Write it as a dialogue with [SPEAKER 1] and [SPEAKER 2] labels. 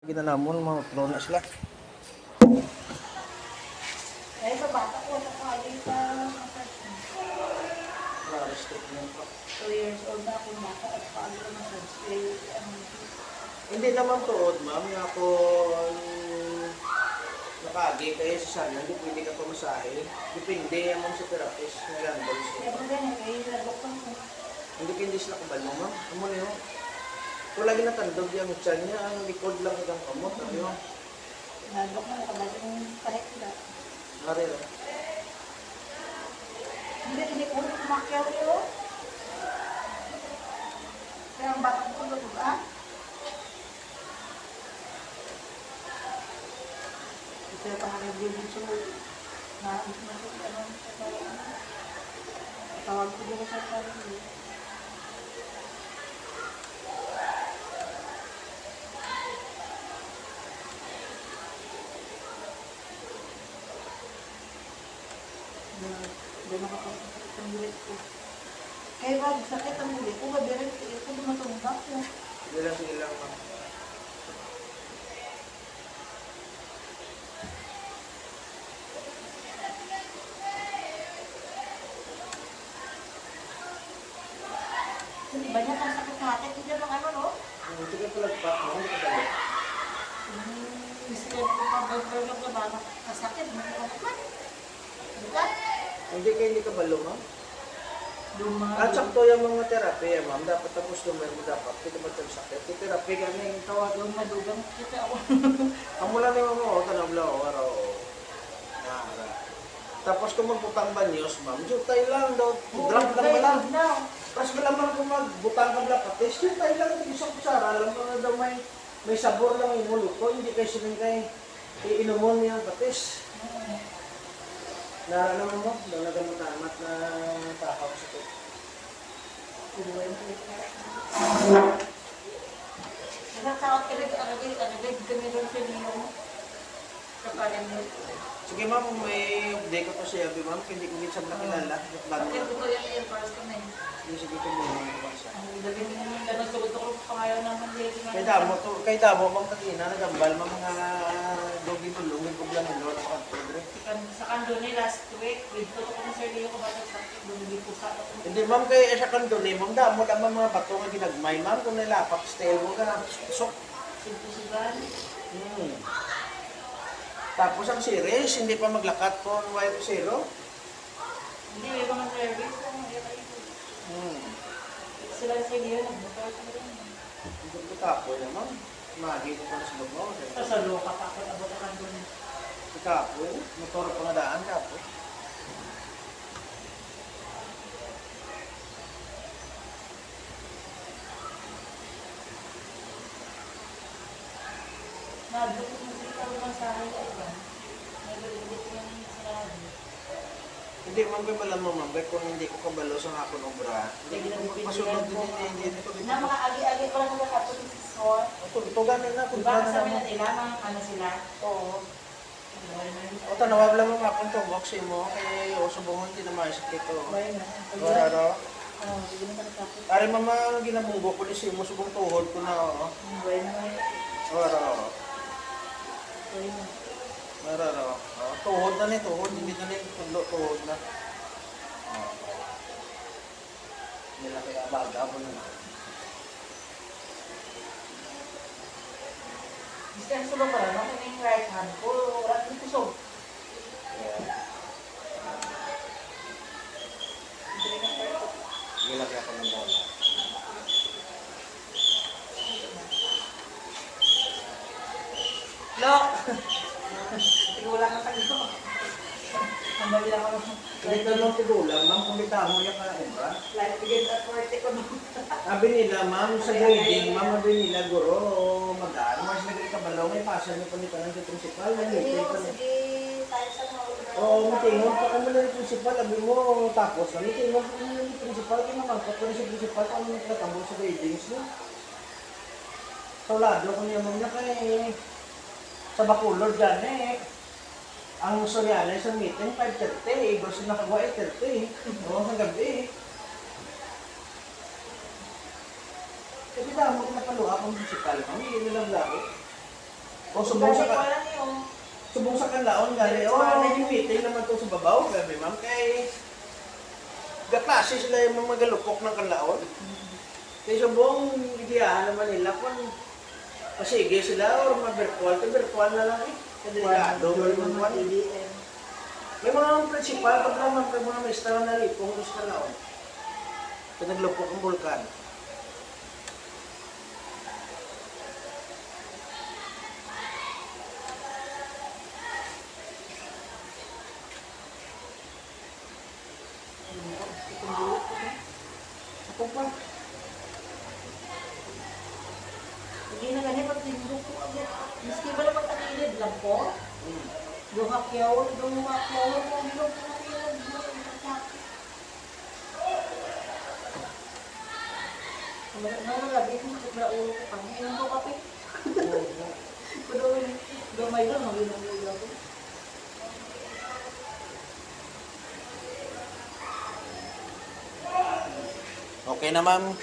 [SPEAKER 1] Ginanamon, mga pro na sila.
[SPEAKER 2] Eh, sa bata ko, sa kali pa,
[SPEAKER 1] Claro, statement pa.
[SPEAKER 2] 2 years old na akong bata at paano ko massage. Eh,
[SPEAKER 1] Hindi naman tuod, ma'am. Nga ako nakagi kayo sa sana, hindi pwede ka pamasahe. Depende naman sa therapist na landol siya.
[SPEAKER 2] Siyempre ganyan, eh, nagdoktor ko.
[SPEAKER 1] Hindi hindi sila kabalo, ma'am. Amo niyo. Kung lagi natandog yung tiyan niya, ang likod lang itong kamot. Ano yun?
[SPEAKER 2] Nagdoktor na kabalik yung kahit sila.
[SPEAKER 1] Hari lang.
[SPEAKER 2] Hindi ko kumakyaw yun. Kaya ang bata ko doon, ba? Ito yung pangalan sa mo. Tawag ko din sa sarili. Hindi nakakasakit ang bilit ko. Kaya pag sakit ang bilit ko, mabirit ko dumatumbak ko.
[SPEAKER 1] Hindi lang sila lang, ma'am.
[SPEAKER 2] Ba niya ang sakit natin? Hindi naman ano, no?
[SPEAKER 1] Hindi ka palagpak, ma'am. Hindi ka balo.
[SPEAKER 2] Misalnya ko pa ba na ba kasakit mo ko naman. Diba?
[SPEAKER 1] Hindi ka balo, ma'am.
[SPEAKER 2] Luma.
[SPEAKER 1] At sakto yung mga therapy, ma'am. Dapat tapos lumay mo dapat. Hindi ka magsakit. Yung therapy ka na yung tawag.
[SPEAKER 2] Madugang kita ako.
[SPEAKER 1] Amo lang yung mga o, tanong lang o, araw. Tapos kung magbutang banyos, ma'am, jutay lang daw. Drop lang ba lang? Tapos wala man kung magbutang ka lang patis, jutay lang. Isang kutsara lang pa na daw may sabor lang yung muluto. Hindi kayo siling kayo iinumon niyang patis. Nararamdaman mo, daw nagamot na takaw sa ito.
[SPEAKER 2] Nagkakawat ka rin, kami doon sa niyo mo. Kapalan mo.
[SPEAKER 1] Sige ma'am, kung may update ko pa siya, ma'am, hindi ko minsan nakilala.
[SPEAKER 2] Bakit ko yung first ko na yun?
[SPEAKER 1] Sige ko muna yung basa.
[SPEAKER 2] Ang gabi mo naman, ganun sugod ko pangayon naman dito.
[SPEAKER 1] Kay damo, ma'am, tagina, nagambal, mga dogi tulong, may bugla ng Lord sa Padre.
[SPEAKER 2] Sa kandoni last week, with ko kung Sir Leo ko ba sa bumili ko sa ako.
[SPEAKER 1] Hindi ma'am, kay sa kandoni, ma'am, damo lang mga bato nga ginagmay, ma'am, kung nilapak, stay mo ka na, sok.
[SPEAKER 2] Sintusugan.
[SPEAKER 1] Tapos ang series, hindi pa maglakat po ang wife zero.
[SPEAKER 2] Hindi, may mga service. Sila sa Leo, nagbuka ko rin.
[SPEAKER 1] Hindi ko tapo naman. Magi ko pa sa lugaw.
[SPEAKER 2] Sa loka pa ako, abot ang kandoni.
[SPEAKER 1] Si Kapo, motor pa nga daan, Kapo.
[SPEAKER 2] Nabot mo sila naman sa akin ba? Nabot mo yung sinabi.
[SPEAKER 1] Hindi, ma'am, kay malam mo, ma'am, kung hindi ko kabalo sa hapon obra. Hindi ko magpasunod din, hindi ko
[SPEAKER 2] Na mga agi-agi ko lang nila kapag si Sor.
[SPEAKER 1] Tuganan na, kung
[SPEAKER 2] Diba
[SPEAKER 1] tuganan
[SPEAKER 2] sabi
[SPEAKER 1] na.
[SPEAKER 2] na nila, mga ano sila? Oo.
[SPEAKER 1] O, tanawag lang mo mapon to, boxing mo, kay usubungon, hindi na maisakit to.
[SPEAKER 2] Bayan na.
[SPEAKER 1] Ora,
[SPEAKER 2] Oo, hindi na nakatapos.
[SPEAKER 1] Ari mama, ginabunggo ko ni Simo, subong tuhod ko na, o.
[SPEAKER 2] Bayan na.
[SPEAKER 1] Ora,
[SPEAKER 2] Bayan na.
[SPEAKER 1] ora. Tuhod na ni, tuhod, hindi na ni, tuhod na. Nila kaya baga mo na.
[SPEAKER 2] Gusto yung sulong ba? Ano yung right hand ko? Wala dito so.
[SPEAKER 1] Gila kaya ko ng dala.
[SPEAKER 2] Lo! Tigulang ang taglo. Ang bali lang ako.
[SPEAKER 1] Ganito lang tigulang, ma'am, kung bitaho niya ka na ba?
[SPEAKER 2] Like, bigyan sa 40 ko nung.
[SPEAKER 1] Sabi nila, ma'am, sa grading, ma'am, sabi nila, guro, magaan, mas nagkakabalaw, may pasal niyo pa ni Panang sa principal, may meeting pa ni.
[SPEAKER 2] Sige, tayo sa mga.
[SPEAKER 1] Oo, mitingon pa kami na ni principal, sabi mo, tapos na, mitingon pa kami na ni principal, kinamangkot pa ni si principal, kung ano nagtatambol sa gradings niya. Taulado ko niya, ma'am, na kay, sa Bacolod dyan ang Soriana sa meeting, 5:30, gusto nakagawa 8:30, oo, sa gabi. Kasi damo ko napaluha akong municipal, ma'am, hindi nilang laro. O subong sa
[SPEAKER 2] Wala niyo.
[SPEAKER 1] subong sa kanlaon gani. O nagimiting naman to sa babaw gabi ma'am kay gaklase sila yung mga galupok ng kanlaon. Kay subong ideahan naman nila kung pasige sila or virtual na lang eh. Kadelikado yung mga
[SPEAKER 2] TDM.
[SPEAKER 1] may mga prinsipal pag naman may mga maestra na lipong sa kanlaon. Kaya naglupok ang bulkan.
[SPEAKER 2] Ako pa. Hindi na ganyan pag tindog ko agad. Miski ba naman kanilid lang po? Duhakyaw mo bilog ko nalabit mo sa ulo ko kami. Ilang ko kape? Kudo gamay lang, maginong ulo ko.
[SPEAKER 1] Okay na ma'am.